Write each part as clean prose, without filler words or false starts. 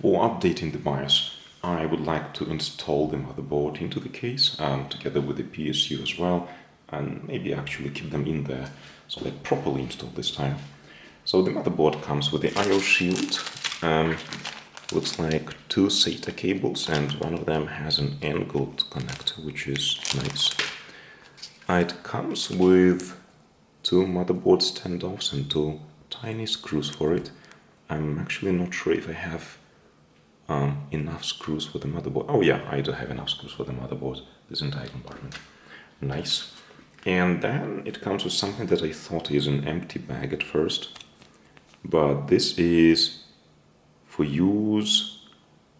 For updating the BIOS, I would like to install the motherboard into the case, together with the PSU as well, and maybe actually keep them in there so they're properly installed this time. So the motherboard comes with the I/O shield. Looks like two SATA cables, and one of them has an angled connector, which is nice. It comes with two motherboard standoffs and two tiny screws for it. I'm actually not sure if I have enough screws for the motherboard. Oh yeah, I do have enough screws for the motherboard, this entire compartment. Nice. And then it comes with something that I thought is an empty bag at first, but this is for use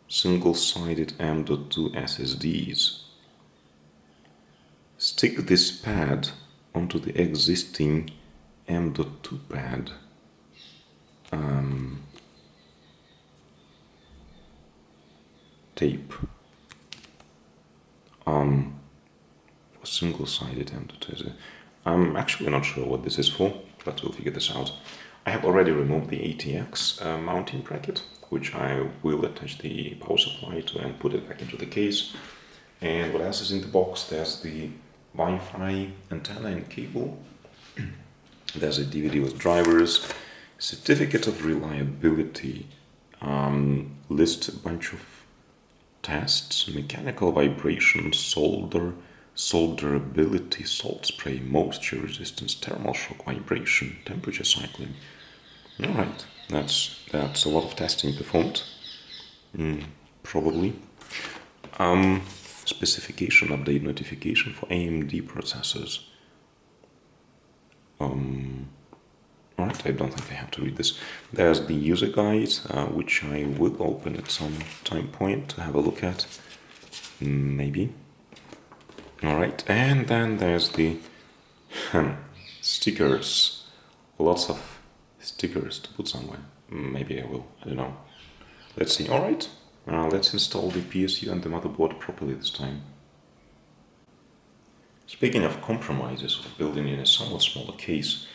single-sided M.2 SSDs. Stick this pad onto the existing M.2 pad. Tape for single-sided M.2. I'm actually not sure what this is for, but we'll figure this out. I have already removed the ATX mounting bracket, which I will attach the power supply to and put it back into the case. And what else is in the box? There's the Wi-Fi antenna and cable. There's a DVD with drivers, certificate of reliability, list a bunch of tests, mechanical vibration, solderability, salt spray, moisture resistance, thermal shock vibration, temperature cycling. Alright, that's a lot of testing performed. Probably. Specification update notification for AMD processors. Alright, I don't think I have to read this. There's the user guide, which I will open at some time point to have a look at. Maybe. Alright, and then there's the stickers. Lots of stickers to put somewhere. Maybe I will, I don't know. Let's see. Alright, let's install the PSU and the motherboard properly this time. Speaking of compromises of building in a somewhat smaller case,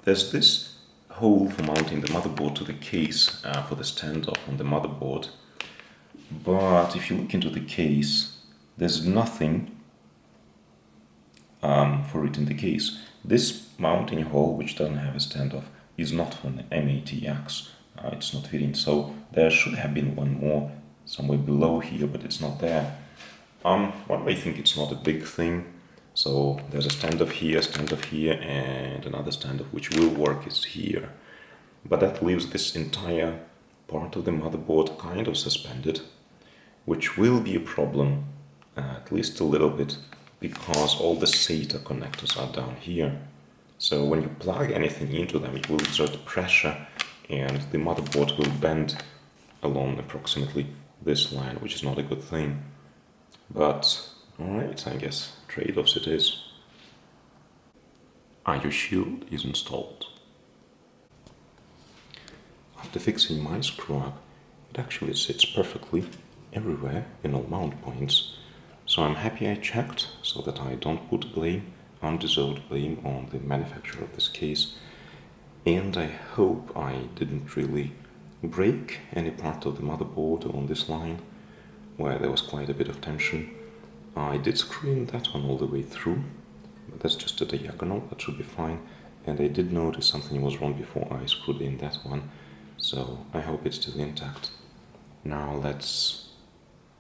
there's this hole for mounting the motherboard to the case for the standoff on the motherboard. But if you look into the case, there's nothing for it in the case. This mounting hole, which doesn't have a standoff, is not for an M80X. It's not fitting, so there should have been one more somewhere below here, but it's not there. One may think it's not a big thing. So there's a standoff here, and another standoff which will work is here. But that leaves this entire part of the motherboard kind of suspended, which will be a problem, at least a little bit, because all the SATA connectors are down here. So when you plug anything into them, it will exert pressure, and the motherboard will bend along approximately this line, which is not a good thing. But alright, I guess trade-offs it is. I/O shield is installed. After fixing my screw-up, it actually sits perfectly everywhere in all mount points. So I'm happy I checked, so that I don't put blame, undeserved blame, on the manufacturer of this case. And I hope I didn't really break any part of the motherboard on this line, where there was quite a bit of tension. I did screw in that one all the way through, but that's just a diagonal, that should be fine. And I did notice something was wrong before I screwed in that one, so I hope it's still intact. Now let's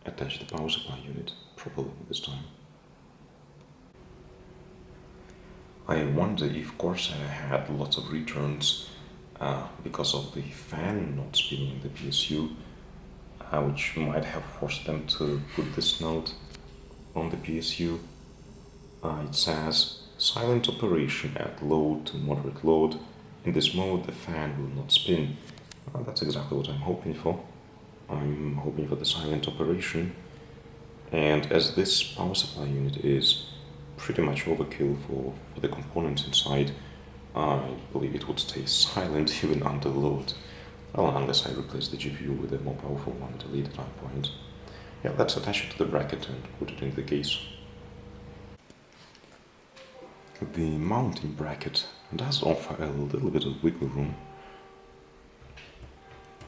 attach the power supply unit properly this time. I wonder if Corsair had lots of returns because of the fan not spinning the PSU, which might have forced them to put this note on the PSU. It says silent operation at low to moderate load. In this mode the fan will not spin. That's exactly what I'm hoping for. I'm hoping for the silent operation. And as this power supply unit is pretty much overkill for the components inside, I believe it would stay silent even under load. Well, unless I replace the GPU with a more powerful one at a later time point. Yeah, let's attach it to the bracket and put it in the case. The mounting bracket does offer a little bit of wiggle room.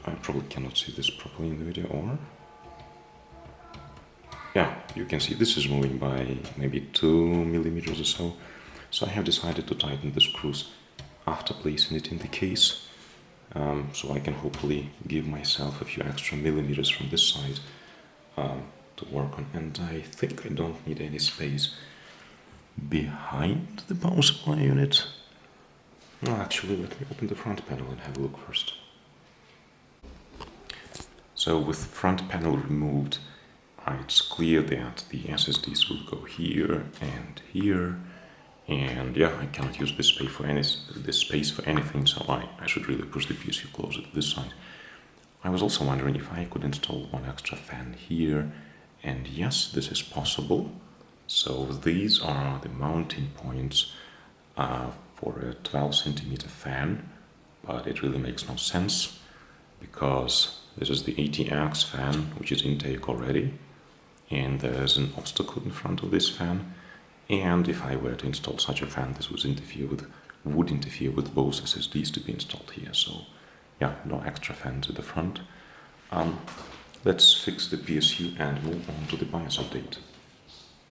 I probably cannot see this properly in the video, or... Yeah, you can see this is moving by maybe 2 millimeters or so. So I have decided to tighten the screws after placing it in the case, so I can hopefully give myself a few extra millimeters from this side to work on. And I think I don't need any space behind the power supply unit. No, actually, let me open the front panel and have a look first. So with front panel removed, it's clear that the SSDs will go here and here, and yeah, I cannot use this space for anything, so I should really push the PSU closer to this side. I was also wondering if I could install one extra fan here, and yes, this is possible. So these are the mounting points for a 12 centimeter fan, but it really makes no sense because this is the ATX fan, which is intake already, and there's an obstacle in front of this fan, and if I were to install such a fan, this would interfere with both SSDs to be installed here. So yeah, no extra fans at the front. Let's fix the PSU and move on to the BIOS update.